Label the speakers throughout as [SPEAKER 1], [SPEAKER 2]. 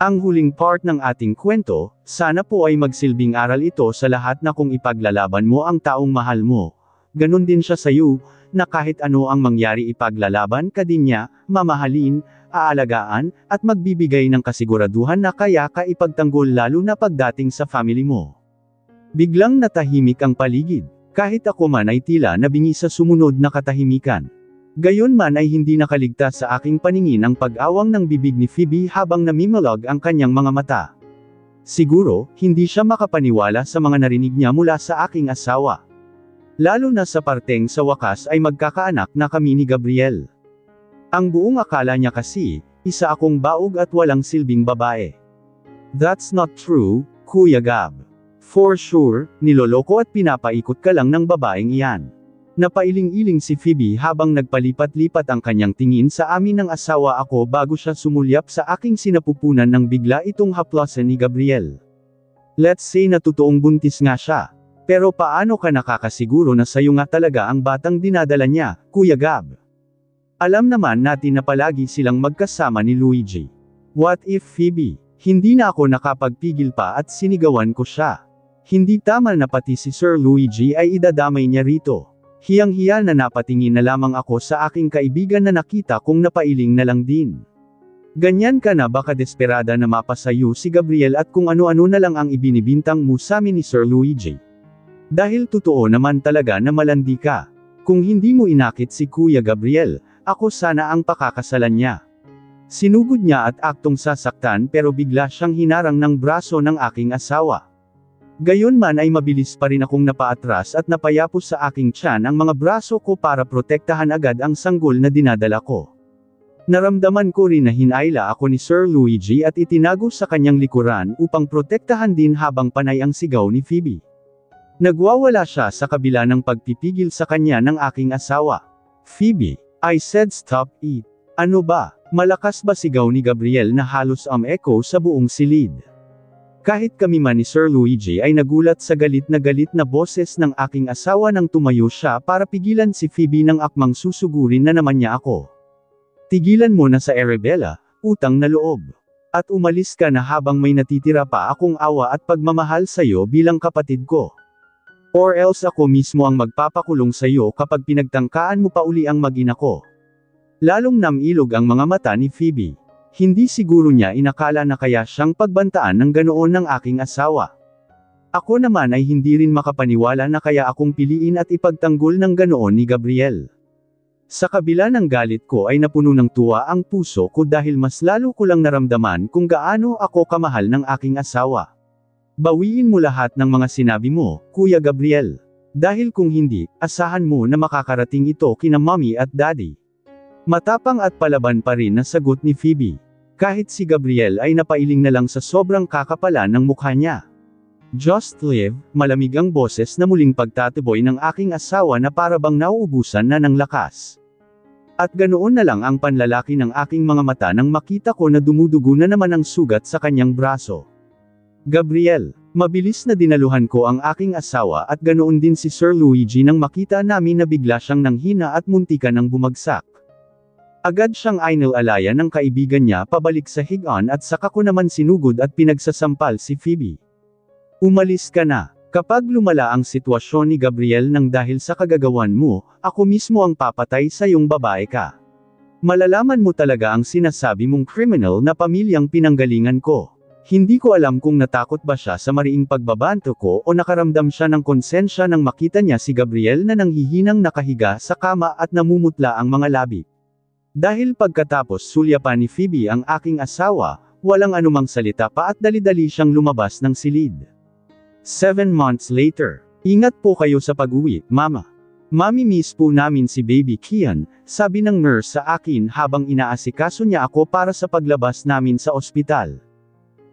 [SPEAKER 1] Ang huling part ng ating kwento, sana po ay magsilbing aral ito sa lahat na kung ipaglalaban mo ang taong mahal mo, ganun din siya sa iyo, na kahit ano ang mangyari ipaglalaban ka din niya, mamahalin, aalagaan, at magbibigay ng kasiguraduhan na kaya ka ipagtanggol lalo na pagdating sa family mo. Biglang natahimik ang paligid, kahit ako man ay tila nabingi sa sumunod na katahimikan. Gayon man ay hindi nakaligtas sa aking paningin ang pag-awang ng bibig ni Phoebe habang namimalog ang kanyang mga mata. Siguro, hindi siya makapaniwala sa mga narinig niya mula sa aking asawa. Lalo na sa parteng sa wakas ay magkakaanak na kami ni Gabriel. Ang buong akala niya kasi, isa akong baog at walang silbing babae. That's not true, Kuya Gab. For sure, niloloko at pinapaikot ka lang ng babaeng iyan. Napailing-iling si Phoebe habang nagpalipat-lipat ang kanyang tingin sa amin ng asawa ako bago siya sumulyap sa aking sinapupunan ng bigla itong haplasan ni Gabriel. Let's say na totoong buntis nga siya. Pero paano ka nakakasiguro na sayo nga talaga ang batang dinadala niya, Kuya Gab? Alam naman natin na palagi silang magkasama ni Luigi. What if Phoebe? Hindi na ako nakapagpigil pa at sinigawan ko siya. Hindi tama na pati si Sir Luigi ay idadamay niya rito. Hiyang-hiya na napatingin na lamang ako sa aking kaibigan na nakita kong napailing na lang din. Ganyan ka na baka desperada na mapasayo si Gabriel at kung ano-ano na lang ang ibinibintang mo sa amin ni Sir Luigi. Dahil totoo naman talaga na malandi ka. Kung hindi mo inakit si Kuya Gabriel, ako sana ang pakakasalan niya. Sinugod niya at aktong sasaktan pero bigla siyang hinarang ng braso ng aking asawa. Gayon man ay mabilis pa rin akong napaatras at napayapos sa aking tiyan ang mga braso ko para protektahan agad ang sanggol na dinadala ko. Naramdaman ko rin na hinayla ako ni Sir Luigi at itinago sa kanyang likuran upang protektahan din habang panay ang sigaw ni Phoebe. Nagwawala siya sa kabila ng pagpipigil sa kanya ng aking asawa. Phoebe, I said stop it. Ano ba? Malakas ba sigaw ni Gabriel na halos echo sa buong silid? Kahit kami man ni Sir Luigi ay nagulat sa galit na boses ng aking asawa nang tumayo siya para pigilan si Phoebe ng akmang susugurin na naman niya ako. Tigilan mo na sa Arabella, utang na loob. At umalis ka na habang may natitira pa akong awa at pagmamahal sa'yo bilang kapatid ko. Or else ako mismo ang magpapakulong sa'yo kapag pinagtangkaan mo pa uli ang mag-ina ko. Lalong namilog ang mga mata ni Phoebe. Hindi siguro niya inakala na kaya siyang pagbantaan ng ganoon ng aking asawa. Ako naman ay hindi rin makapaniwala na kaya akong piliin at ipagtanggol ng ganoon ni Gabriel. Sa kabila ng galit ko ay napuno ng tuwa ang puso ko dahil mas lalo ko lang naramdaman kung gaano ako kamahal ng aking asawa. Bawiin mo lahat ng mga sinabi mo, Kuya Gabriel. Dahil kung hindi, asahan mo na makakarating ito kina mommy at daddy. Matapang at palaban pa rin na sagot ni Phoebe. Kahit si Gabriel ay napailing na lang sa sobrang kakapalan ng mukha niya. Just live, malamig ang boses na muling pagtataboy ng aking asawa na para bang nauubusan na ng lakas. At ganoon na lang ang panlalaki ng aking mga mata nang makita ko na dumudugo na naman ang sugat sa kanyang braso. Gabriel, mabilis na dinaluhan ko ang aking asawa at ganoon din si Sir Luigi nang makita namin na bigla siyang nanghina at muntikan ng bumagsak. Agad siyang inalaya ng kaibigan niya pabalik sa higaan at saka ko naman sinugod at pinagsasampal si Phoebe. Umalis ka na. Kapag lumala ang sitwasyon ni Gabriel nang dahil sa kagagawan mo, ako mismo ang papatay sa iyong babae ka. Malalaman mo talaga ang sinasabi mong criminal na pamilyang pinanggalingan ko. Hindi ko alam kung natakot ba siya sa mariing pagbabanto ko o nakaramdam siya ng konsensya nang makita niya si Gabriel na nanghihinang nakahiga sa kama at namumutla ang mga labi. Dahil pagkatapos sulyapan ni Phoebe ang aking asawa, walang anumang salita pa at dali-dali siyang lumabas ng silid. 7 months later. Ingat po kayo sa pag-uwi, Mama. Mami-miss po namin si Baby Kian, sabi ng nurse sa akin habang inaasikaso niya ako para sa paglabas namin sa ospital.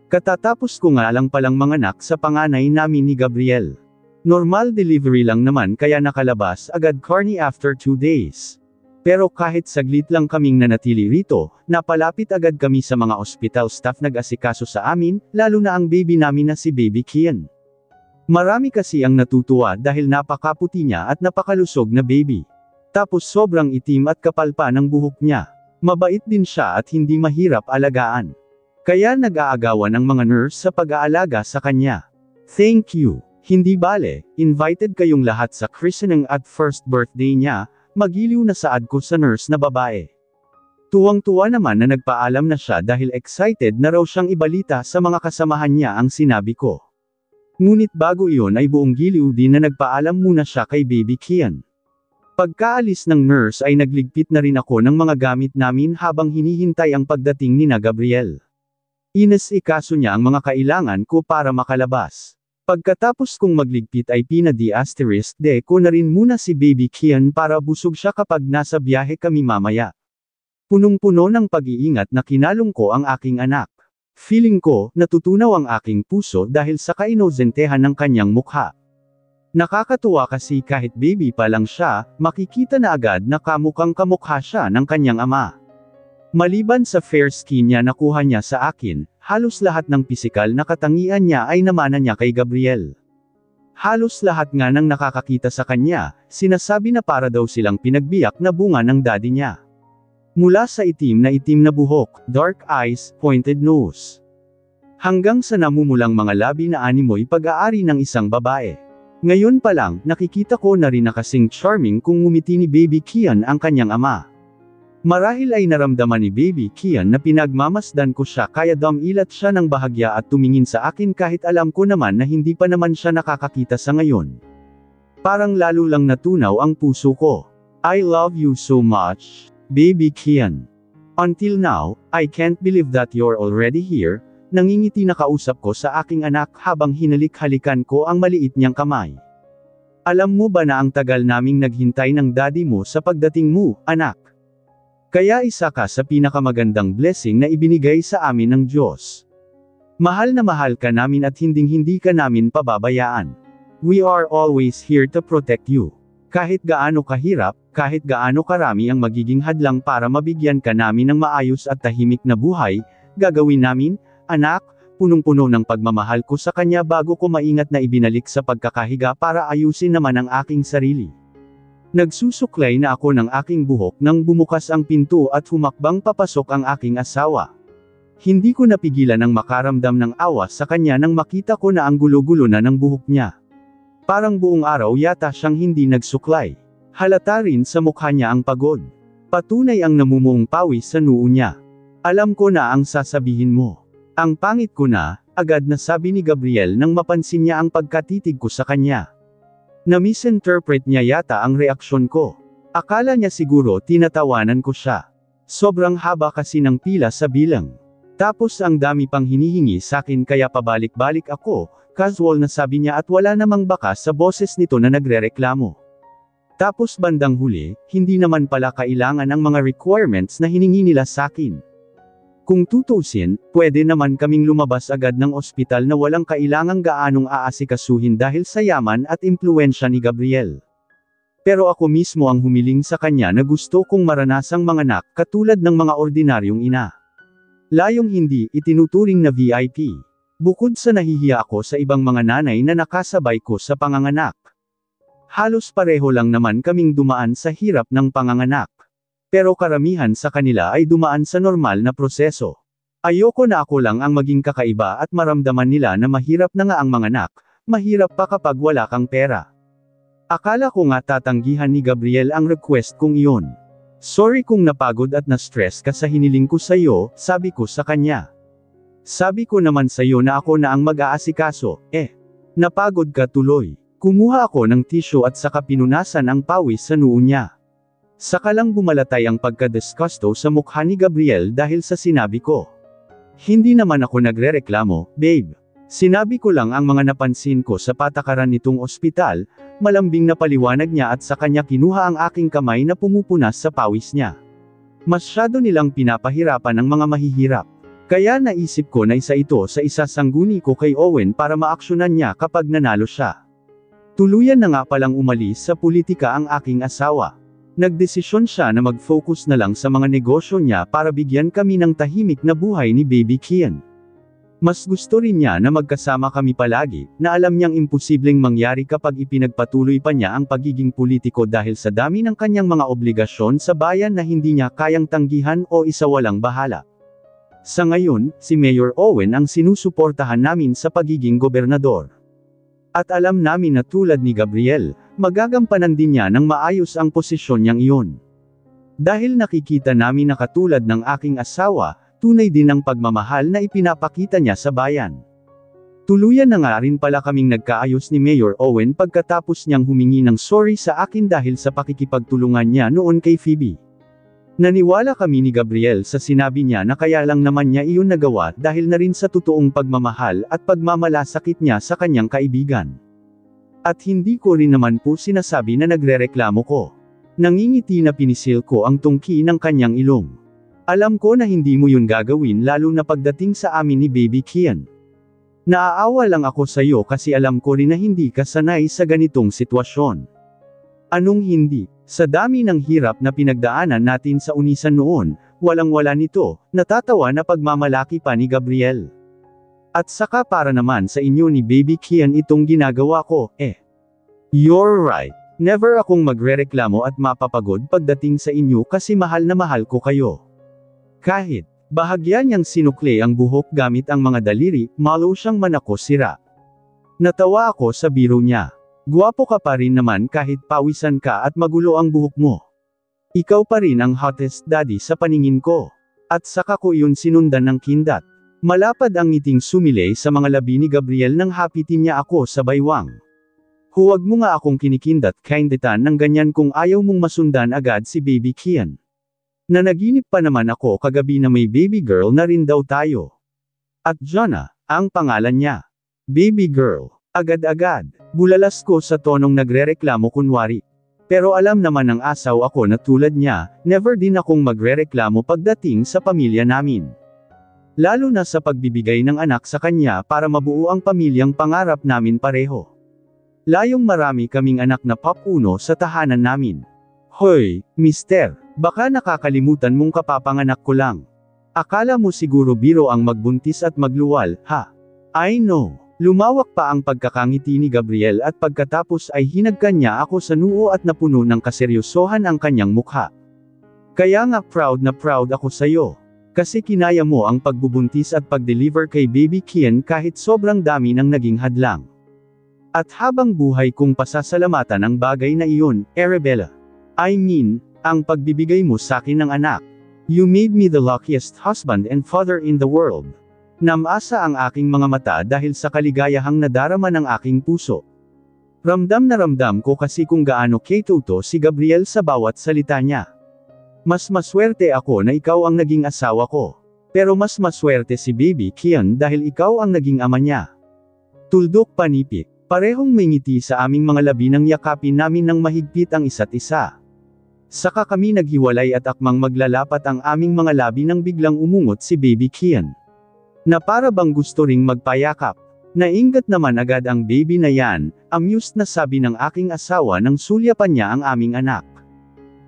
[SPEAKER 1] Katatapos ko nga lang palang manganak sa panganay namin ni Gabriel. Normal delivery lang naman kaya nakalabas agad kami after 2 days. Pero kahit saglit lang kaming nanatili rito, napalapit agad kami sa mga ospital staff nag-asikaso sa amin, lalo na ang baby namin na si Baby Kian. Marami kasi ang natutuwa dahil napakaputi niya at napakalusog na baby. Tapos sobrang itim at kapal pa ng buhok niya. Mabait din siya at hindi mahirap alagaan. Kaya nag-aagawan ang mga nurse sa pag-aalaga sa kanya. Thank you. Hindi bale, invited kayong lahat sa christening at first birthday niya, magiliw na saad ko sa nurse na babae. Tuwang-tuwa naman na nagpaalam na siya dahil excited na raw siyang ibalita sa mga kasamahan niya ang sinabi ko. Ngunit bago iyon ay buong giliw din na nagpaalam muna siya kay Baby Kian. Pagkaalis ng nurse ay nagligpit na rin ako ng mga gamit namin habang hinihintay ang pagdating ni na Gabriel. Inasikaso niya ang mga kailangan ko para makalabas. Pagkatapos kong magligpit ay pinadi-de ko na rin muna si Baby Kian para busog siya kapag nasa biyahe kami mamaya. Punong-puno ng pag-iingat na kinalong ko ang aking anak. Feeling ko, natutunaw ang aking puso dahil sa kainosentehan ng kanyang mukha. Nakakatuwa kasi kahit baby pa lang siya, makikita na agad na kamukhang kamukha siya ng kanyang ama. Maliban sa fair skin niya nakuha niya sa akin, halos lahat ng pisikal na katangian niya ay namana niya kay Gabriel. Halos lahat nga ng nakakakita sa kanya, sinasabi na para daw silang pinagbiyak na bunga ng daddy niya. Mula sa itim na buhok, dark eyes, pointed nose. Hanggang sa namumulang mga labi na animoy pag-aari ng isang babae. Ngayon pa lang, nakikita ko na rin na kasing charming kung ngumiti ni Baby Kian ang kanyang ama. Marahil ay naramdaman ni Baby Kian na pinagmamasdan ko siya kaya dumilat siya ng bahagya at tumingin sa akin kahit alam ko naman na hindi pa naman siya nakakakita sa ngayon. Parang lalo lang natunaw ang puso ko. I love you so much, Baby Kian. Until now, I can't believe that you're already here, nangingiti na kausap ko sa aking anak habang hinalik-halikan ko ang maliit niyang kamay. Alam mo ba na ang tagal naming naghintay ng daddy mo sa pagdating mo, anak? Kaya isa ka sa pinakamagandang blessing na ibinigay sa amin ng Diyos. Mahal na mahal ka namin at hinding-hindi ka namin pababayaan. We are always here to protect you. Kahit gaano kahirap, kahit gaano karami ang magiging hadlang para mabigyan ka namin ng maayos at tahimik na buhay, gagawin namin, anak, punong-puno ng pagmamahal ko sa kanya bago ko maingat na ibinalik sa pagkakahiga para ayusin naman ang aking sarili. Nagsusuklay na ako ng aking buhok nang bumukas ang pinto at humakbang papasok ang aking asawa. Hindi ko napigilan ang makaramdam ng awa sa kanya nang makita ko na ang gulo-gulo na ng buhok niya. Parang buong araw yata siyang hindi nagsuklay. Halata rin sa mukha niya ang pagod. Patunay ang namumuong pawis sa noo niya. Alam ko na ang sasabihin mo. Ang pangit ko na, agad na sabi ni Gabriel nang mapansin niya ang pagkatitig ko sa kanya. Na-misinterpret niya yata ang reaksyon ko. Akala niya siguro tinatawanan ko siya. Sobrang haba kasi ng pila sa bilang. Tapos ang dami pang hinihingi sa akin kaya pabalik-balik ako, casual na sabi niya at wala namang bakas sa boses nito na nagrereklamo. Tapos bandang huli, hindi naman pala kailangan ang mga requirements na hiningi nila sa akin. Kung tutusin, pwede naman kaming lumabas agad ng ospital na walang kailangang gaanong aasikasuhin dahil sa yaman at impluwensya ni Gabriel. Pero ako mismo ang humiling sa kanya na gusto kong maranasang manganak katulad ng mga ordinaryong ina. Layong hindi itinuturing na VIP. Bukod sa nahihiya ako sa ibang mga nanay na nakasabay ko sa panganganak. Halos pareho lang naman kaming dumaan sa hirap ng panganganak. Pero karamihan sa kanila ay dumaan sa normal na proseso. Ayoko na ako lang ang maging kakaiba at maramdaman nila na mahirap na nga ang manganak, mahirap pa kapag wala kang pera. Akala ko nga tatanggihan ni Gabriel ang request kong iyon. Sorry kung napagod at na-stress ka sa hiniling ko sa iyo, sabi ko sa kanya. Sabi ko naman sa iyo na ako na ang mag-aasikaso, napagod ka tuloy. Kumuha ako ng tissue at saka pinunasan ang pawis sa noo niya. Saka lang bumalatay ang pagka-disgusto sa mukha ni Gabriel dahil sa sinabi ko. Hindi naman ako nagrereklamo, babe. Sinabi ko lang ang mga napansin ko sa patakaran nitong ospital, malambing na paliwanag niya at sa kanya kinuha ang aking kamay na pumupunas sa pawis niya. Masyado nilang pinapahirapan ang mga mahihirap. Kaya naisip ko na isa ito sa isasangguni ko kay Owen para maaksyonan niya kapag nanalo siya. Tuluyan na nga palang umalis sa politika ang aking asawa. Nagdesisyon siya na mag-focus na lang sa mga negosyo niya para bigyan kami ng tahimik na buhay ni Baby Kian. Mas gusto rin niya na magkasama kami palagi, na alam niyang imposibleng mangyari kapag ipinagpatuloy pa niya ang pagiging politiko dahil sa dami ng kanyang mga obligasyon sa bayan na hindi niya kayang tanggihan o isawalang bahala. Sa ngayon, si Mayor Owen ang sinusuportahan namin sa pagiging gobernador. At alam namin na tulad ni Gabriel, magagampanan din niya ng maayos ang posisyon niyang iyon. Dahil nakikita namin na katulad ng aking asawa, tunay din ang pagmamahal na ipinapakita niya sa bayan. Tuluyan na nga rin pala kaming nagkaayos ni Mayor Owen pagkatapos niyang humingi ng sorry sa akin dahil sa pakikipagtulungan niya noon kay Phoebe. Naniwala kami ni Gabriel sa sinabi niya na kaya lang naman niya iyon nagawa dahil na rin sa totoong pagmamahal at pagmamalasakit niya sa kanyang kaibigan. At hindi ko rin naman po sinasabi na nagrereklamo ko. Nangingiti na pinisil ko ang tungki ng kanyang ilong. Alam ko na hindi mo yun gagawin lalo na pagdating sa amin ni Baby Kian. Naaawa lang ako sa iyo kasi alam ko rin na hindi ka sanay sa ganitong sitwasyon. Anong hindi? Sa dami ng hirap na pinagdaanan natin sa unisan noon, walang-wala nito, natatawa na pagmamalaki pa ni Gabriel. At saka para naman sa inyo ni Baby Kian itong ginagawa ko, You're right. Never akong magrereklamo at mapapagod pagdating sa inyo kasi mahal na mahal ko kayo. Kahit, bahagya niyang sinukli ang buhok gamit ang mga daliri, malo siyang manako sira. Natawa ako sa biro niya. Guwapo ka pa rin naman kahit pawisan ka at magulo ang buhok mo. Ikaw pa rin ang hottest daddy sa paningin ko. At saka ko yun sinundan ng kindat. Malapad ang ngiting sumilay sa mga labi ni Gabriel nang hapitin niya ako sa baywang. Huwag mo nga akong kinikindat kinditan ng ganyan kung ayaw mong masundan agad si Baby Kian. Nanaginip pa naman ako kagabi na may baby girl na rin daw tayo. At Jonah, ang pangalan niya. Baby girl. Agad-agad, bulalas ko sa tonong nagrereklamo kunwari. Pero alam naman ng asaw ako na tulad niya, never din akong magrereklamo pagdating sa pamilya namin. Lalo na sa pagbibigay ng anak sa kanya para mabuo ang pamilyang pangarap namin pareho. Layong marami kaming anak na papuno sa tahanan namin. Hoy, mister, baka nakakalimutan mong kapapanganak ko lang. Akala mo siguro biro ang magbuntis at magluwal, ha? I know. Lumawak pa ang pagkakangiti ni Gabriel at pagkatapos ay hinagkan niya ako sa noo at napuno ng kaseryosohan ang kanyang mukha. Kaya nga proud na proud ako sa iyo. Kasi kinaya mo ang pagbubuntis at pag-deliver kay Baby Kian kahit sobrang dami ng naging hadlang. At habang buhay kong pasasalamatan ang bagay na iyon, Arabella. I mean, ang pagbibigay mo sa akin ng anak. You made me the luckiest husband and father in the world. Namasa ang aking mga mata dahil sa kaligayahang nadarama ng aking puso. Ramdam na ramdam ko kasi kung gaano katuto si Gabriel sa bawat salita niya. Mas maswerte ako na ikaw ang naging asawa ko. Pero mas maswerte si Baby Kian dahil ikaw ang naging ama niya. Tuldok panipik. Parehong may ngiti sa aming mga labi nang yakapin namin ng mahigpit ang isa't isa. Saka kami naghiwalay at akmang maglalapat ang aming mga labi nang biglang umungot si Baby Kian. Na para bang gusto ring magpayakap. Naingat naman agad ang baby na yan, amused na sabi ng aking asawa nang sulyapan niya ang aming anak.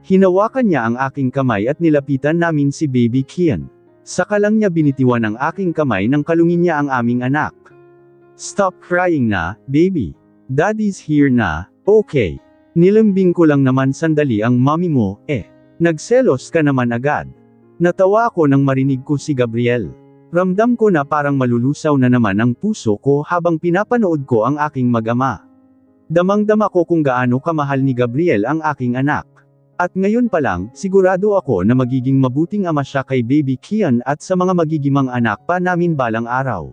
[SPEAKER 1] Hinawakan niya ang aking kamay at nilapitan namin si Baby Kian. Saka lang niya binitiwan ang aking kamay nang kalungin niya ang aming anak. Stop crying na, baby. Daddy's here na, okay. Nilambing ko lang naman sandali ang mommy mo, Nagselos ka naman agad. Natawa ako nang marinig ko si Gabriel. Ramdam ko na parang malulusaw na naman ang puso ko habang pinapanood ko ang aking mag-ama. Damang-dama ko kung gaano kamahal ni Gabriel ang aking anak. At ngayon pa lang, sigurado ako na magiging mabuting ama siya kay Baby Kian at sa mga magigimang anak pa namin balang araw.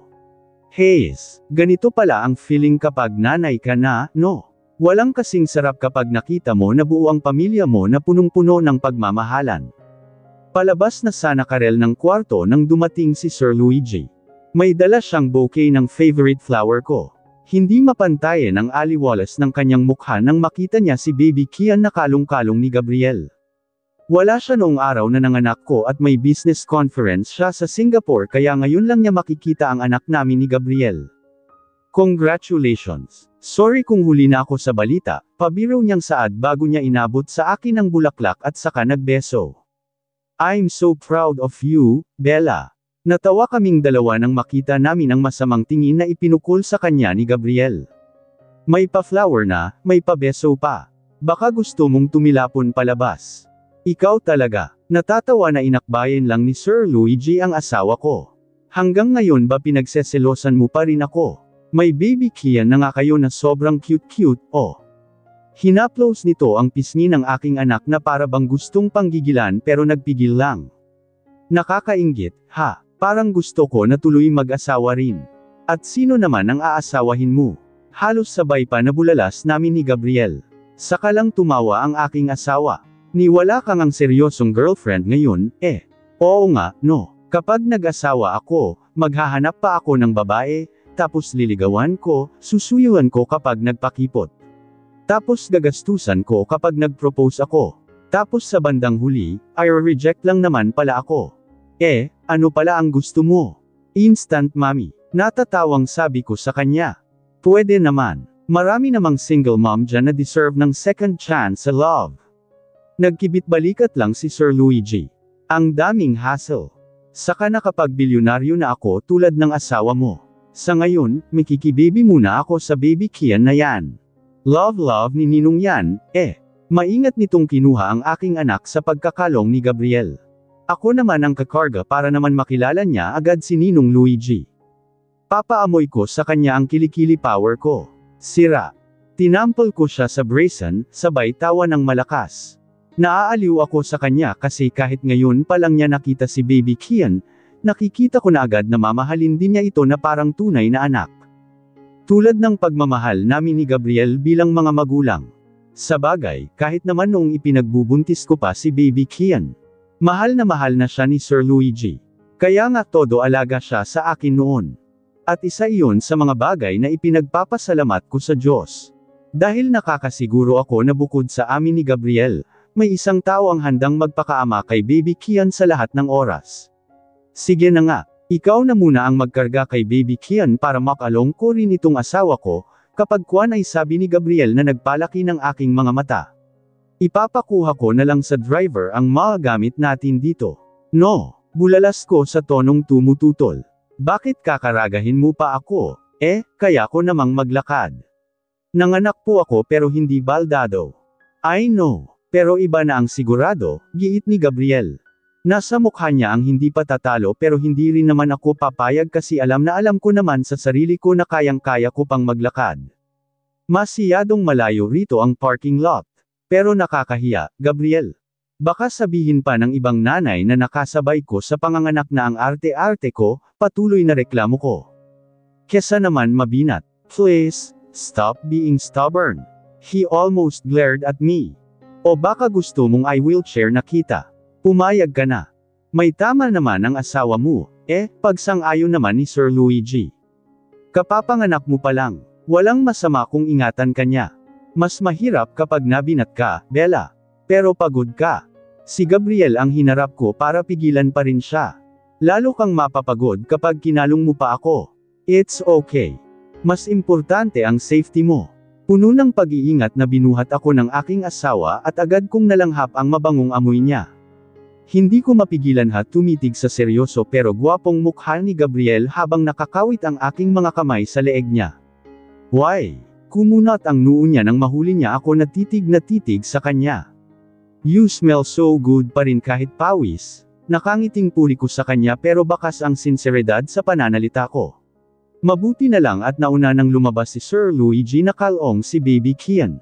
[SPEAKER 1] Hayes, ganito pala ang feeling kapag nanay ka na, no? Walang kasing sarap kapag nakita mo na buo ang pamilya mo na punong-puno ng pagmamahalan. Palabas na sana Karel ng kwarto nang dumating si Sir Luigi. May dala siyang bouquet ng favorite flower ko. Hindi mapantayan ang aliwalas ng kanyang mukha nang makita niya si Baby Kian na kalong-kalong ni Gabriel. Wala siya noong araw na nanganak ko at may business conference siya sa Singapore kaya ngayon lang niya makikita ang anak namin ni Gabriel. Congratulations! Sorry kung huli na ako sa balita, pabiro niyang saad bago niya inabot sa akin ang bulaklak at saka nagbeso. I'm so proud of you, Bella. Natawa kaming dalawa nang makita namin ang masamang tingin na ipinukol sa kanya ni Gabriel. May pa-flower na, may pa-beso pa. Baka gusto mong tumilapon palabas. Ikaw talaga. Natatawa na inakbayan lang ni Sir Luigi ang asawa ko. Hanggang ngayon ba pinagseselosan mo pa rin ako? May baby Kian na nga kayo na sobrang cute-cute, oh. Hinaplos nito ang pisngi ng aking anak na para bang gustong panggigilan pero nagpigil lang. Nakakainggit, ha? Parang gusto ko na tuloy mag-asawa rin. At sino naman ang aasawahin mo? Halos sabay pa nabulalas namin ni Gabriel. Saka lang tumawa ang aking asawa. Ni wala kang ang seryosong girlfriend ngayon, eh. Oo nga, no. Kapag nag-asawa ako, maghahanap pa ako ng babae, tapos liligawan ko, susuyuan ko kapag nagpakipot. Tapos gagastusan ko kapag nag-propose ako. Tapos sa bandang huli, ay reject lang naman pala ako. Eh, ano pala ang gusto mo? Instant mommy. Natatawang sabi ko sa kanya. Pwede naman. Marami namang single mom dyan na deserve ng second chance sa love. Nagkibit-balikat lang si Sir Luigi. Ang daming hassle. Saka nakapag-bilyonaryo na ako tulad ng asawa mo. Sa ngayon, mikikibaby muna ako sa baby Kian na yan. Love ni Ninong yan, eh. Maingat nitong kinuha ang aking anak sa pagkakalong ni Gabriel. Ako naman ang kakarga para naman makilala niya agad si Ninong Luigi. Papaamoy ko sa kanya ang kilikili power ko. Sira. Tinampol ko siya sa brazen, sabay tawa ng malakas. Naaaliw ako sa kanya kasi kahit ngayon pa lang niya nakita si baby Kian, nakikita ko na agad na mamahalin din niya ito na parang tunay na anak. Tulad ng pagmamahal namin ni Gabriel bilang mga magulang. Sabagay, kahit naman noong ipinagbubuntis ko pa si baby Kian. Mahal na siya ni Sir Luigi. Kaya nga todo alaga siya sa akin noon. At isa iyon sa mga bagay na ipinagpapasalamat ko sa Diyos. Dahil nakakasiguro ako na bukod sa amin ni Gabriel, may isang tao ang handang magpakaama kay baby Kian sa lahat ng oras. Sige na nga, ikaw na muna ang magkarga kay baby Kian para makalong ko rin itong asawa ko, kapag kuwan ay sabi ni Gabriel na nagpalaki ng aking mga mata. Ipapakuha ko na lang sa driver ang mga gamit natin dito. No, bulalas ko sa tonong tumututol. Bakit kakaragahin mo pa ako? Eh, kaya ko namang maglakad. Nanganak po ako pero hindi baldado. I know, pero iba na ang sigurado, giit ni Gabriel. Nasa mukha niya ang hindi patatalo pero hindi rin naman ako papayag kasi alam na alam ko naman sa sarili ko na kayang-kaya ko pang maglakad. Masyadong malayo rito ang parking lot. Pero nakakahiya, Gabriel. Baka sabihin pa ng ibang nanay na nakasabay ko sa panganganak na ang arte-arte ko, patuloy na reklamo ko. Kesa naman mabinat. Please, stop being stubborn. He almost glared at me. O baka gusto mong I wheelchair na kita. Pumayag ka na. May tama naman ang asawa mo, eh, pagsang-ayon naman ni Sir Luigi. Kapapanganak mo pa lang, walang masama kung ingatan ka niya. Mas mahirap kapag nabinat ka, Bella. Pero pagod ka. Si Gabriel ang hinarap ko para pigilan pa rin siya. Lalo kang mapapagod kapag kinalong mo pa ako. It's okay. Mas importante ang safety mo. Puno ng pag-iingat na binuhat ako ng aking asawa at agad kong nalanghap ang mabangong amoy niya. Hindi ko mapigilan tumitig sa seryoso pero gwapong mukha ni Gabriel habang nakakawit ang aking mga kamay sa leeg niya. Why? Kumunat ang noo niya nang mahuli niya ako na titig sa kanya. You smell so good pa rin kahit pawis. Nakangiting puri ko sa kanya pero bakas ang sinseridad sa pananalita ko. Mabuti na lang at nauna nang lumabas si Sir Luigi na kalong si baby Kian.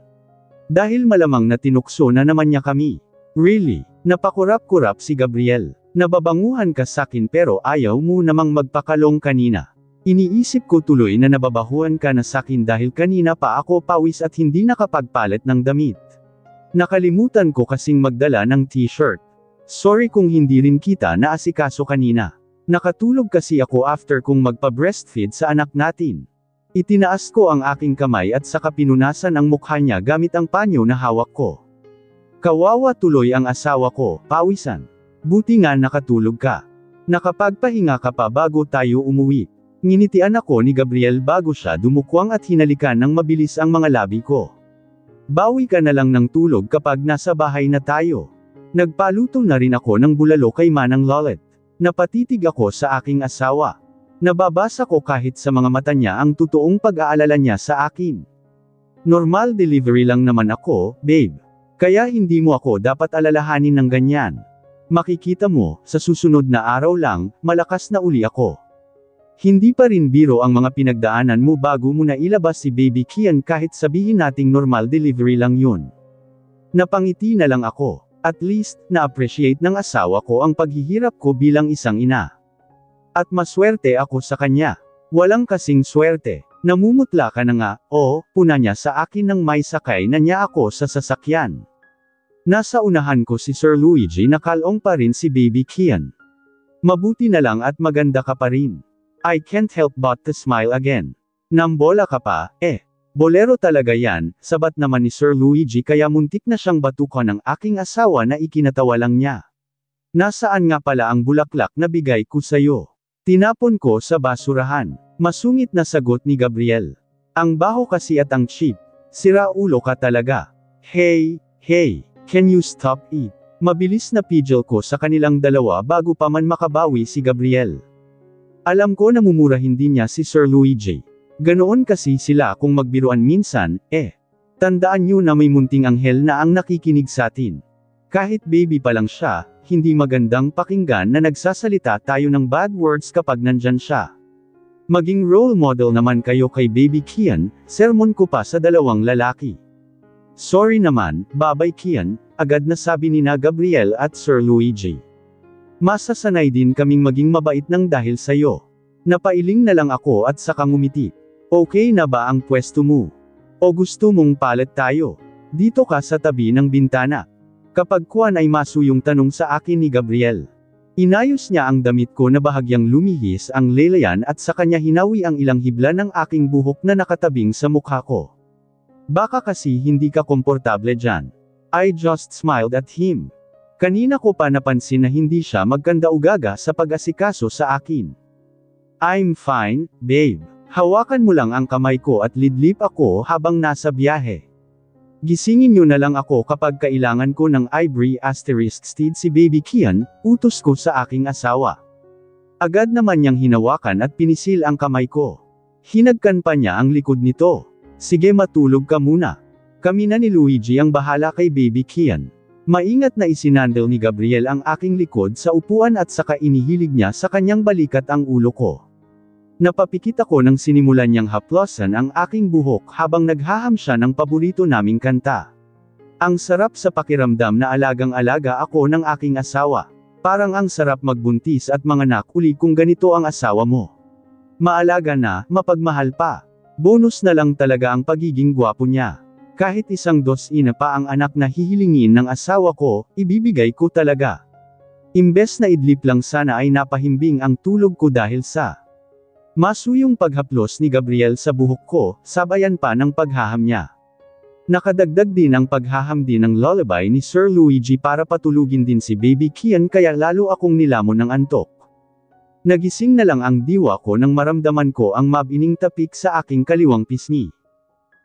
[SPEAKER 1] Dahil malamang na tinukso na naman niya kami. Really? Napakurap-kurap si Gabriel. Nababanguhan ka sakin pero ayaw mo namang magpakalong kanina. Iniisip ko tuloy na nababahuan ka na sakin dahil kanina pa ako pawis at hindi nakapagpalit ng damit. Nakalimutan ko kasing magdala ng t-shirt. Sorry kung hindi rin kita naasikaso kanina. Nakatulog kasi ako after kong magpa-breastfeed sa anak natin. Itinaas ko ang aking kamay at saka pinunasan ang mukha niya gamit ang panyo na hawak ko. Kawawa tuloy ang asawa ko, pawisan. Buti nga nakatulog ka. Nakapagpahinga ka pa bago tayo umuwi. Nginitian ako ni Gabriel bago siya dumukwang at hinalikan ng mabilis ang mga labi ko. Bawi ka na lang ng tulog kapag nasa bahay na tayo. Nagpaluto na rin ako ng bulalo kay Manang Lolet. Napatitig ako sa aking asawa. Nababasa ko kahit sa mga mata niya ang totoong pag-aalala niya sa akin. Normal delivery lang naman ako, babe. Kaya hindi mo ako dapat alalahanin ng ganyan. Makikita mo, sa susunod na araw lang, malakas na uli ako. Hindi pa rin biro ang mga pinagdaanan mo bago mo na ilabas si Baby Kian kahit sabihin nating normal delivery lang yun. Napangiti na lang ako. At least, na-appreciate ng asawa ko ang paghihirap ko bilang isang ina. At maswerte ako sa kanya. Walang kasing swerte. Namumutla ka na nga, puna niya sa akin nang may sakay na niya ako sa sasakyan. Nasa unahan ko si Sir Luigi na kalong pa rin si Baby Kian. Mabuti na lang at maganda ka pa rin. I can't help but to smile again. Nambola ka pa, bolero talaga yan, sabat naman ni Sir Luigi kaya muntik na siyang batukan ng aking asawa na ikinatawa lang niya. Nasaan nga pala ang bulaklak na bigay ko sayo? Tinapon ko sa basurahan. Masungit na sagot ni Gabriel. Ang baho kasi at ang cheap. Sira ulo ka talaga. Hey, can you stop it? Mabilis na pidgel ko sa kanilang dalawa bago pa man makabawi si Gabriel. Alam ko na mumurahin din niya si Sir Luigi. Ganoon kasi sila kung magbiruan minsan, Tandaan niyo na may munting anghel na ang nakikinig sa atin. Kahit baby pa lang siya, hindi magandang pakinggan na nagsasalita tayo ng bad words kapag nandyan siya. Maging role model naman kayo kay Baby Kian, sermon ko pa sa dalawang lalaki. Sorry naman, Babay Kian, agad na sabi ni na Gabriel at Sir Luigi. Masasanay din kaming maging mabait ng dahil sayo. Napailing na lang ako at saka ngumiti. Okay na ba ang pwesto mo? O gusto mong palit tayo? Dito ka sa tabi ng bintana. Kapag kuwan ay masuyong tanong sa akin ni Gabriel. Inayos niya ang damit ko na bahagyang lumihis ang lelayan at sa kanya hinawi ang ilang hibla ng aking buhok na nakatabing sa mukha ko. Baka kasi hindi ka komportable dyan. I just smiled at him. Kanina ko pa napansin na hindi siya magkanda-ugaga sa pag-asikaso sa akin. I'm fine, babe. Hawakan mo lang ang kamay ko at lidlip ako habang nasa biyahe. Gisingin niyo na lang ako kapag kailangan ko ng ivory asterisk steed si Baby Kian, utos ko sa aking asawa. Agad naman niyang hinawakan at pinisil ang kamay ko. Hinagkan pa niya ang likod nito. Sige matulog ka muna. Kami na ni Luigi ang bahala kay Baby Kian. Maingat na isinandal ni Gabriel ang aking likod sa upuan at saka inihilig niya sa kanyang balikat ang ulo ko. Napapikit ako nang sinimulan niyang haplosan ang aking buhok habang naghaham siya ng paborito naming kanta. Ang sarap sa pakiramdam na alagang-alaga ako ng aking asawa. Parang ang sarap magbuntis at manganak uli kung ganito ang asawa mo. Maalaga na, mapagmahal pa. Bonus na lang talaga ang pagiging gwapo niya. Kahit isang dos-ina pa ang anak na hihilingin ng asawa ko, ibibigay ko talaga. Imbes na idlip lang sana ay napahimbing ang tulog ko dahil sa masuyong paghaplos ni Gabriel sa buhok ko, sabayan pa ng paghaham niya. Nakadagdag din ang paghaham din ng lullaby ni Sir Luigi para patulugin din si Baby Kian kaya lalo akong nilamon ng antok. Nagising na lang ang diwa ko nang maramdaman ko ang mabining tapik sa aking kaliwang pisngi.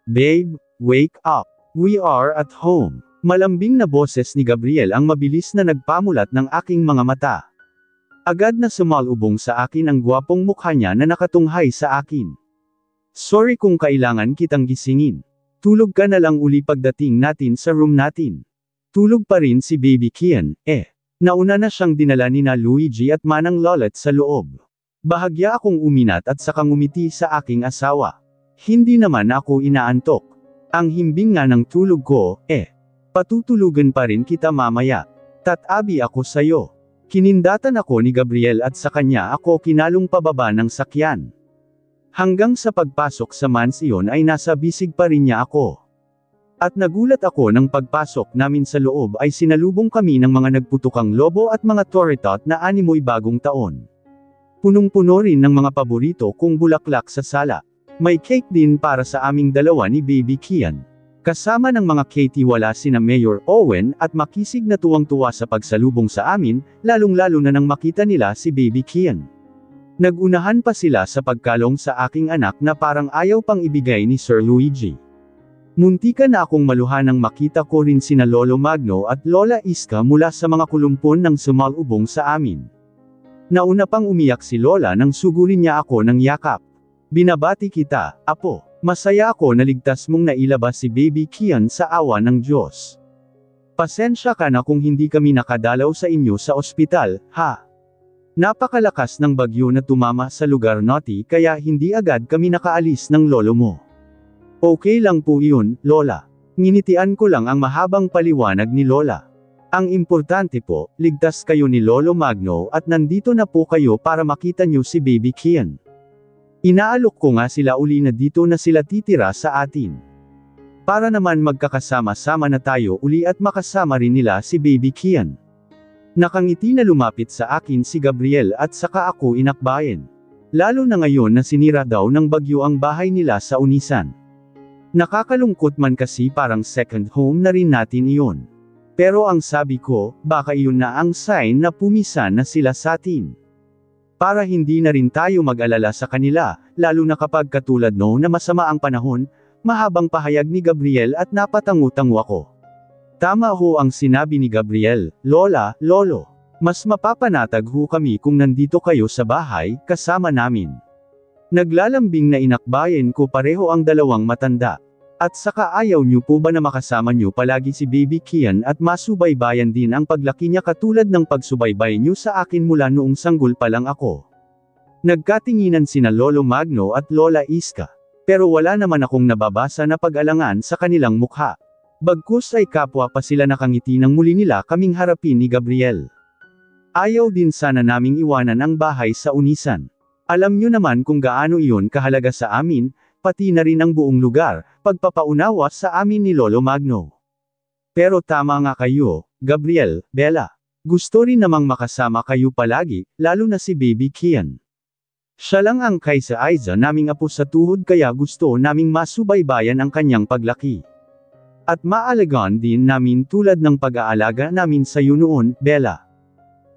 [SPEAKER 1] Babe, wake up. We are at home. Malambing na boses ni Gabriel ang mabilis na nagpamulat ng aking mga mata. Agad na sumalubong sa akin ang gwapong mukha niya na nakatunghay sa akin. Sorry kung kailangan kitang gisingin. Tulog ka na lang uli pagdating natin sa room natin. Tulog pa rin si Baby Kian, Nauna na siyang dinala ni na Luigi at Manang Lolet sa loob. Bahagya akong uminat at saka ngumiti sa aking asawa. Hindi naman ako inaantok. Ang himbing nga ng tulog ko, patutulugan pa rin kita mamaya. Tatabi ako sayo. Kinindatan ako ni Gabriel at sa kanya ako kinalong pababa ng sakyan. Hanggang sa pagpasok sa mansyon ay nasa bisig pa rin niya ako. At nagulat ako nang pagpasok namin sa loob ay sinalubong kami ng mga nagputukang lobo at mga toritot na animoy bagong taon. Punong-puno rin ng mga paborito kong bulaklak sa sala. May cake din para sa aming dalawa ni Baby Kian. Kasama ng mga katiwala sina Mayor Owen at makisig na tuwang-tuwa sa pagsalubong sa amin, lalong-lalo na nang makita nila si Baby Kian. Nagunahan pa sila sa pagkalong sa aking anak na parang ayaw pang ibigay ni Sir Luigi. Muntikan na akong maluha nang makita ko rin sina Lolo Magno at Lola Iska mula sa mga kulumpon ng sumalubong sa amin. Nauna pang umiyak si Lola nang sugurin niya ako ng yakap. Binabati kita, Apo. Masaya ako na ligtas mong nailabas si Baby Kian sa awa ng Diyos. Pasensya ka na kung hindi kami nakadalaw sa inyo sa ospital, ha? Napakalakas ng bagyo na tumama sa lugar natin kaya hindi agad kami nakaalis ng lolo mo. Okay lang po iyon, Lola. Nginitian ko lang ang mahabang paliwanag ni Lola. Ang importante po, ligtas kayo ni Lolo Magno at nandito na po kayo para makita nyo si Baby Kian. Inaalok ko nga sila uli na dito na sila titira sa atin. Para naman magkakasama-sama na tayo uli at makasama rin nila si Baby Kian. Nakangiti na lumapit sa akin si Gabriel at saka ako inakbayan. Lalo na ngayon na sinira daw ng bagyo ang bahay nila sa Unisan. Nakakalungkot man kasi parang second home na rin natin iyon. Pero ang sabi ko, baka iyon na ang sign na pumisan na sila sa atin. Para hindi na rin tayo mag-alala sa kanila, lalo na kapag katulad no na masama ang panahon, mahabang pahayag ni Gabriel at napatangu-tangu ako. Tama ho ang sinabi ni Gabriel, Lola, Lolo. Mas mapapanatag ho kami kung nandito kayo sa bahay, kasama namin. Naglalambing na inakbayan ko pareho ang dalawang matanda. At saka ayaw nyo po ba na makasama nyo palagi si Baby Kian at masubaybayan din ang paglaki niya katulad ng pagsubaybay nyo sa akin mula noong sanggol pa lang ako. Nagkatinginan sina Lolo Magno at Lola Iska. Pero wala naman akong nababasa na pag-alangan sa kanilang mukha. Bagkus ay kapwa pa sila nakangiti nang muli nila kaming harapin ni Gabriel. Ayaw din sana naming iwanan ang bahay sa Unisan. Alam nyo naman kung gaano iyon kahalaga sa amin, pati na rin ang buong lugar, pagpapaunawa sa amin ni Lolo Magno. Pero tama nga kayo, Gabriel, Bella. Gusto rin namang makasama kayo palagi, lalo na si Baby Kian. Siya lang ang kaysa Aiza naming apo sa tuhod kaya gusto naming masubaybayan ang kanyang paglaki. At maalagaan din namin tulad ng pag-aalaga namin sa iyo noon, Bella.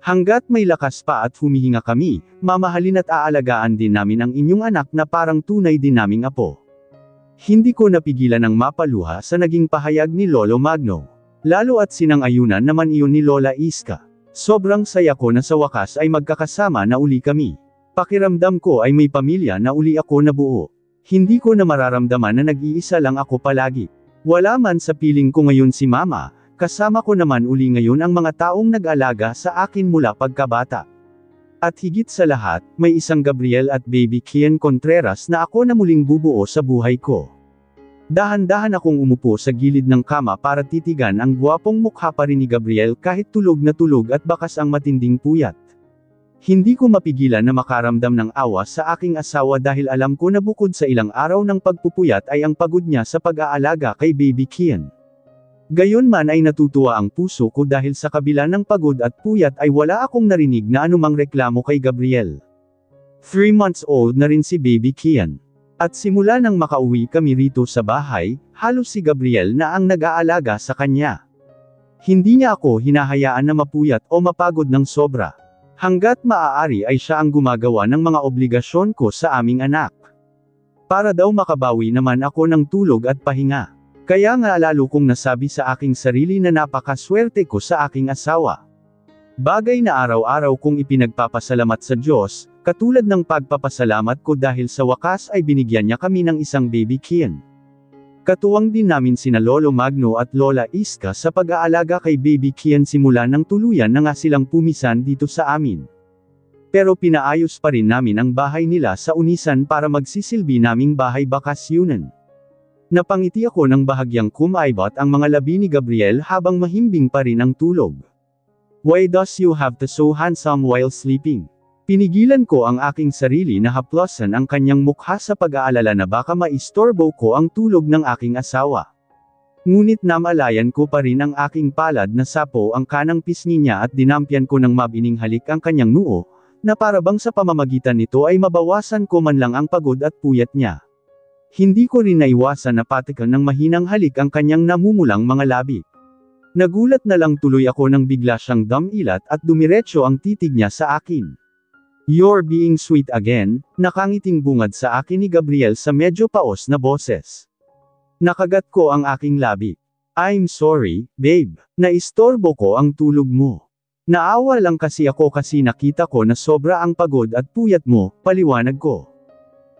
[SPEAKER 1] Hanggat may lakas pa at humihinga kami, mamahalin at aalagaan din namin ang inyong anak na parang tunay din naming apo. Hindi ko napigilan ang mapaluha sa naging pahayag ni Lolo Magno. Lalo at sinang-ayunan naman iyon ni Lola Iska. Sobrang saya ko na sa wakas ay magkakasama na uli kami. Pakiramdam ko ay may pamilya na uli ako nabuo. Hindi ko na mararamdaman na nag-iisa lang ako palagi. Wala man sa piling ko ngayon si Mama. Kasama ko naman uli ngayon ang mga taong nag-alaga sa akin mula pagkabata. At higit sa lahat, may isang Gabriel at Baby Kian Contreras na ako na muling bubuo sa buhay ko. Dahan-dahan akong umupo sa gilid ng kama para titigan ang gwapong mukha pa rin ni Gabriel kahit tulog na tulog at bakas ang matinding puyat. Hindi ko mapigilan na makaramdam ng awa sa aking asawa dahil alam ko na bukod sa ilang araw ng pagpupuyat ay ang pagod niya sa pag-aalaga kay Baby Kian. Gayunman ay natutuwa ang puso ko dahil sa kabila ng pagod at puyat ay wala akong narinig na anumang reklamo kay Gabriel. 3 months old na rin si Baby Kian. At simula nang makauwi kami rito sa bahay, halos si Gabriel na ang nag-aalaga sa kanya. Hindi niya ako hinahayaan na mapuyat o mapagod ng sobra. Hanggat maaari ay siya ang gumagawa ng mga obligasyon ko sa aming anak. Para daw makabawi naman ako ng tulog at pahinga. Kaya nga lalo kong nasabi sa aking sarili na napakaswerte ko sa aking asawa. Bagay na araw-araw kong ipinagpapasalamat sa Diyos, katulad ng pagpapasalamat ko dahil sa wakas ay binigyan niya kami ng isang Baby Kian. Katuwang din namin sina Lolo Magno at Lola Iska sa pag-aalaga kay Baby Kian simula nang tuluyan na nga silang pumisan dito sa amin. Pero pinaayos pa rin namin ang bahay nila sa Unisan para magsisilbi naming bahay bakasyunan. Napangiti ako ng bahagyang kumaibot ang mga labi ni Gabriel habang mahimbing pa rin ang tulog. Why does you have to so handsome while sleeping? Pinigilan ko ang aking sarili na haplosan ang kanyang mukha sa pag-aalala na baka maistorbo ko ang tulog ng aking asawa. Ngunit namalayan ko pa rin ang aking palad na sapo ang kanang pisngi niya at dinampyan ko ng mabining halik ang kanyang noo, na parabang sa pamamagitan nito ay mabawasan ko man lang ang pagod at puyat niya. Hindi ko rin naiwasan na patikan ng mahinang halik ang kanyang namumulang mga labi. Nagulat na lang tuloy ako nang bigla siyang damilat at dumiretso ang titig niya sa akin. You're being sweet again, nakangiting bungad sa akin ni Gabriel sa medyo paos na boses. Nakagat ko ang aking labi. I'm sorry, babe, naistorbo ko ang tulog mo. Naawa lang kasi ako kasi nakita ko na sobra ang pagod at puyat mo, paliwanag ko.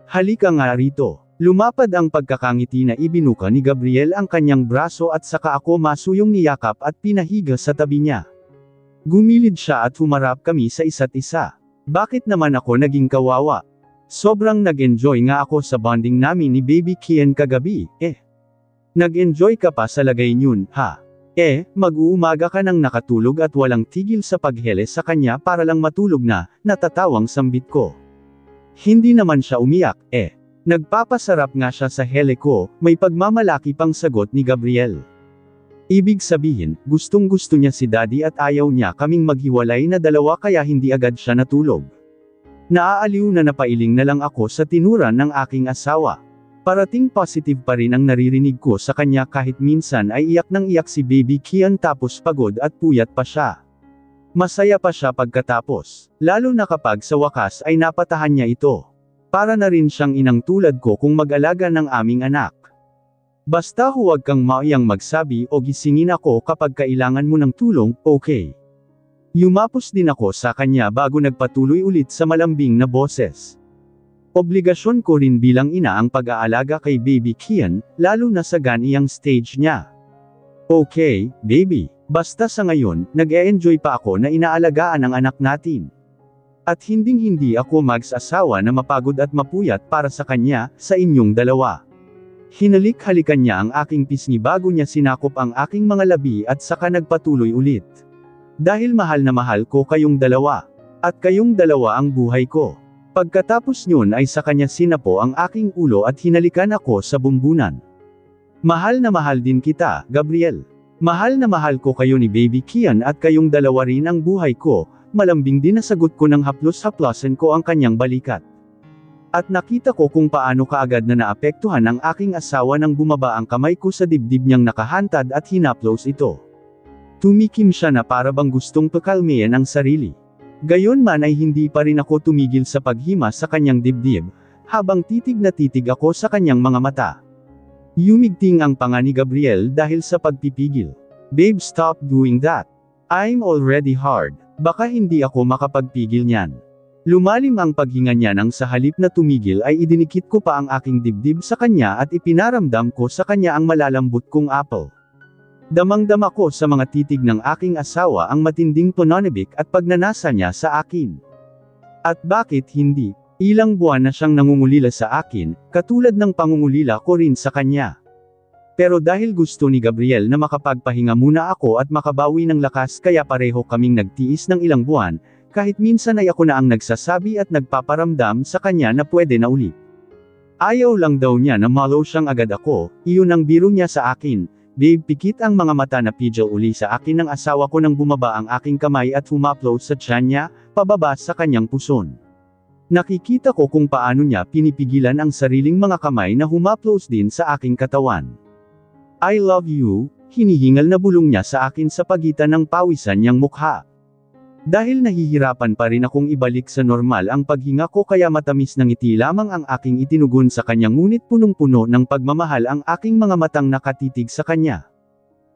[SPEAKER 1] Halika nga rito. Lumapad ang pagkakangiti na ibinuka ni Gabriel ang kanyang braso at saka ako masuyong niyakap at pinahiga sa tabi niya. Gumilid siya at humarap kami sa isa't isa. Bakit naman ako naging kawawa? Sobrang nag-enjoy nga ako sa bonding namin ni Baby Kian kagabi, Nag-enjoy ka pa sa lagay niyon, ha? Mag-uumaga ka nang nakatulog at walang tigil sa paghele sa kanya para lang matulog na, natatawang sambit ko. Hindi naman siya umiyak, Nagpapasarap nga siya sa hele ko, may pagmamalaki pang sagot ni Gabriel. Ibig sabihin, gustong-gusto niya si Daddy at ayaw niya kaming maghiwalay na dalawa kaya hindi agad siya natulog. Naaaliw na napailing na lang ako sa tinuran ng aking asawa. Parating positive pa rin ang naririnig ko sa kanya kahit minsan ay iyak nang iyak si Baby Kian tapos pagod at puyat pa siya. Masaya pa siya pagkatapos, lalo na kapag sa wakas ay napatahan niya ito. Para na rin siyang inang tulad ko kung mag-alaga ng aming anak. Basta huwag kang maiyang magsabi o gisingin ako kapag kailangan mo ng tulong, okay? Yumapos din ako sa kanya bago nagpatuloy ulit sa malambing na boses. Obligasyon ko rin bilang ina ang pag-aalaga kay Baby Kian, lalo na sa ganiyang stage niya. Okay, baby. Basta sa ngayon, nag-e-enjoy pa ako na inaalagaan ang anak natin. At hinding-hindi ako mag-asawa na mapagod at mapuyat para sa kanya, sa inyong dalawa. Hinalik-halikan niya ang aking pisngi bago niya sinakop ang aking mga labi at saka nagpatuloy ulit. Dahil mahal na mahal ko kayong dalawa. At kayong dalawa ang buhay ko. Pagkatapos niyon ay sa kanya sinapo ang aking ulo at hinalikan ako sa bumbunan. Mahal na mahal din kita, Gabriel. Mahal na mahal ko kayo ni Baby Kian at kayong dalawa rin ang buhay ko. Malambing din na sagot ko ng haplos-haplasan ko ang kanyang balikat. At nakita ko kung paano kaagad na naapektuhan ang aking asawa nang bumaba ang kamay ko sa dibdib niyang nakahantad at hinaplos ito. Tumikim siya na para bang gustong pakalmayan ang sarili. Gayon man ay hindi pa rin ako tumigil sa paghima sa kanyang dibdib, habang titig na titig ako sa kanyang mga mata. Yumigting ang panga ni Gabriel dahil sa pagpipigil. Babe, stop doing that. I'm already hard. Baka hindi ako makapagpigil niyan. Lumalim ang paghinga niya nang sa halip na tumigil ay idinikit ko pa ang aking dibdib sa kanya at ipinaramdam ko sa kanya ang malalambot kong apple. Damang-dama ko sa mga titig ng aking asawa ang matinding pananabik at pagnanasa niya sa akin. At bakit hindi? Ilang buwan na siyang nangungulila sa akin, katulad ng pangungulila ko rin sa kanya. Pero dahil gusto ni Gabriel na makapagpahinga muna ako at makabawi ng lakas kaya pareho kaming nagtiis ng ilang buwan, kahit minsan ay ako na ang nagsasabi at nagpaparamdam sa kanya na pwede na uli. Ayaw lang daw niya na malo siyang agad ako, iyon ang biro niya sa akin. Babe, pikit ang mga mata na pidyo uli sa akin ng asawa ko nang bumaba ang aking kamay at humaplo sa tiyan niya, pababa sa kanyang puson. Nakikita ko kung paano niya pinipigilan ang sariling mga kamay na humaplos din sa aking katawan. I love you, hinihingal na bulong niya sa akin sa pagitan ng pawisan niyang mukha. Dahil nahihirapan pa rin akong ibalik sa normal ang paghinga ko kaya matamis ng ngiti lamang ang aking itinugon sa kanya ngunit punong-puno ng pagmamahal ang aking mga matang nakatitig sa kanya.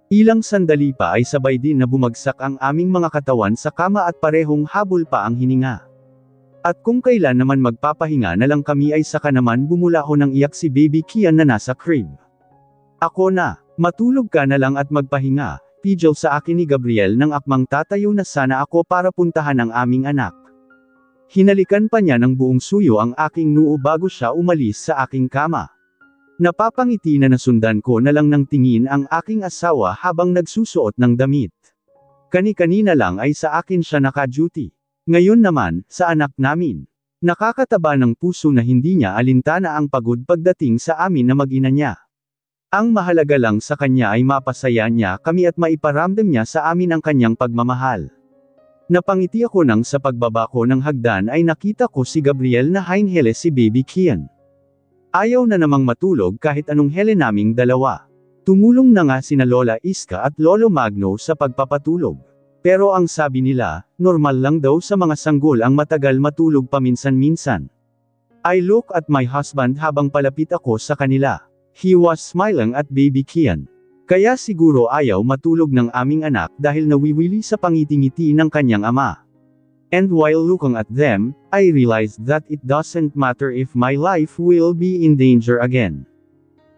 [SPEAKER 1] Ilang sandali pa ay sabay din na bumagsak ang aming mga katawan sa kama at parehong habol pa ang hininga. At kung kailan naman magpapahinga na lang kami ay saka naman bumulaho ng iyak si Baby Kian na nasa crib. Ako na, matulog ka na lang at magpahinga, pidyo sa akin ni Gabriel nang akmang tatayo na sana ako para puntahan ang aming anak. Hinalikan pa niya ng buong suyo ang aking noo bago siya umalis sa aking kama. Napapangiti na nasundan ko na lang ng tingin ang aking asawa habang nagsusuot ng damit. Kani-kanina lang ay sa akin siya naka-duty. Ngayon naman, sa anak namin. Nakakataba ng puso na hindi niya alintana ang pagod pagdating sa amin na mag-ina niya. Ang mahalaga lang sa kanya ay mapasaya niya kami at maiparamdam niya sa amin ang kanyang pagmamahal. Napangiti ako nang sa pagbaba ko ng hagdan ay nakita ko si Gabriel na hinihile si Baby Kian. Ayaw na namang matulog kahit anong hele naming dalawa. Tumulong na nga sina Lola Iska at Lolo Magno sa pagpapatulog. Pero ang sabi nila, normal lang daw sa mga sanggol ang matagal matulog paminsan-minsan. I look at my husband habang palapit ako sa kanila. He was smiling at Baby Kian. Kaya siguro ayaw matulog ng aming anak dahil nawiwili sa pangiti-ngiti ng kanyang ama. And while looking at them, I realized that it doesn't matter if my life will be in danger again.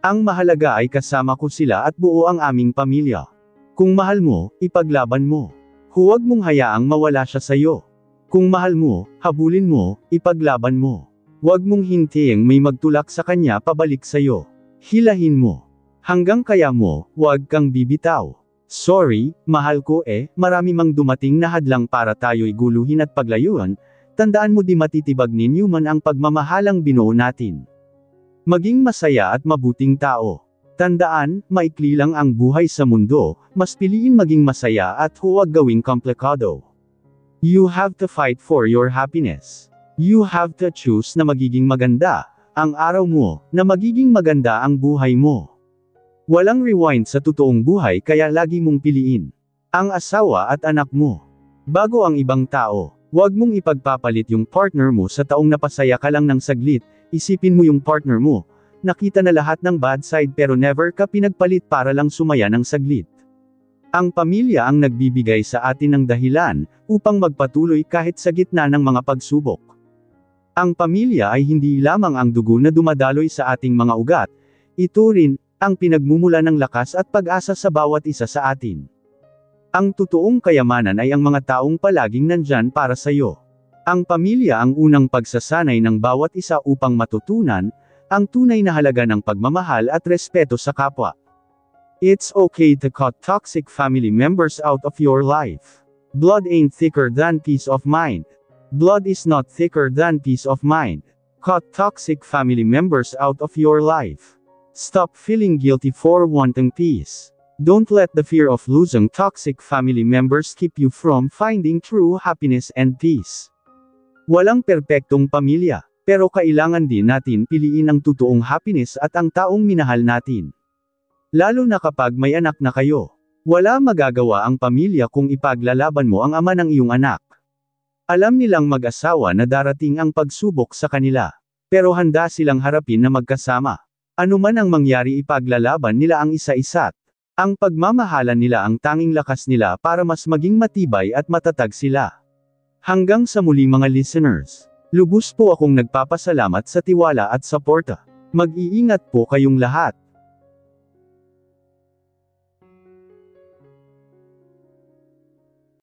[SPEAKER 1] Ang mahalaga ay kasama ko sila at buo ang aming pamilya. Kung mahal mo, ipaglaban mo. Huwag mong hayaang mawala siya sa'yo. Kung mahal mo, habulin mo, ipaglaban mo. Huwag mong hintiyeng may magtulak sa kanya pabalik sa'yo. Hilahin mo. Hanggang kaya mo, huwag kang bibitaw. Sorry, mahal ko marami mang dumating na hadlang para tayo'y guluhin at paglayuan, tandaan mo di matitibag ni Newman ang pagmamahalang binuo natin. Maging masaya at mabuting tao. Tandaan, maikli lang ang buhay sa mundo, mas piliin maging masaya at huwag gawing komplikado. You have to fight for your happiness. You have to choose na magiging maganda ang araw mo, na magiging maganda ang buhay mo. Walang rewind sa totoong buhay kaya lagi mong piliin ang asawa at anak mo bago ang ibang tao. Huwag mong ipagpapalit yung partner mo sa taong napasaya ka lang ng saglit. Isipin mo yung partner mo, nakita na lahat ng bad side pero never ka pinagpalit para lang sumaya ng saglit. Ang pamilya ang nagbibigay sa atin ng dahilan, upang magpatuloy kahit sa gitna ng mga pagsubok. Ang pamilya ay hindi lamang ang dugo na dumadaloy sa ating mga ugat, ito rin, ang pinagmumula ng lakas at pag-asa sa bawat isa sa atin. Ang totoong kayamanan ay ang mga taong palaging nandyan para sa iyo. Ang pamilya ang unang pagsasanay ng bawat isa upang matutunan, ang tunay na halaga ng pagmamahal at respeto sa kapwa. It's okay to cut toxic family members out of your life. Blood ain't thicker than peace of mind. Blood is not thicker than peace of mind. Cut toxic family members out of your life. Stop feeling guilty for wanting peace. Don't let the fear of losing toxic family members keep you from finding true happiness and peace. Walang perpektong pamilya, pero kailangan din natin piliin ang totoong happiness at ang taong minahal natin. Lalo na kapag may anak na kayo. Wala magagawa ang pamilya kung ipaglalaban mo ang ama ng iyong anak. Alam nilang mag-asawa na darating ang pagsubok sa kanila. Pero handa silang harapin na magkasama. Ano man ang mangyari ipaglalaban nila ang isa-isa't. Ang pagmamahalan nila ang tanging lakas nila para mas maging matibay at matatag sila. Hanggang sa muli mga listeners. Lubos po akong nagpapasalamat sa tiwala at suporta. Mag-iingat po kayong lahat.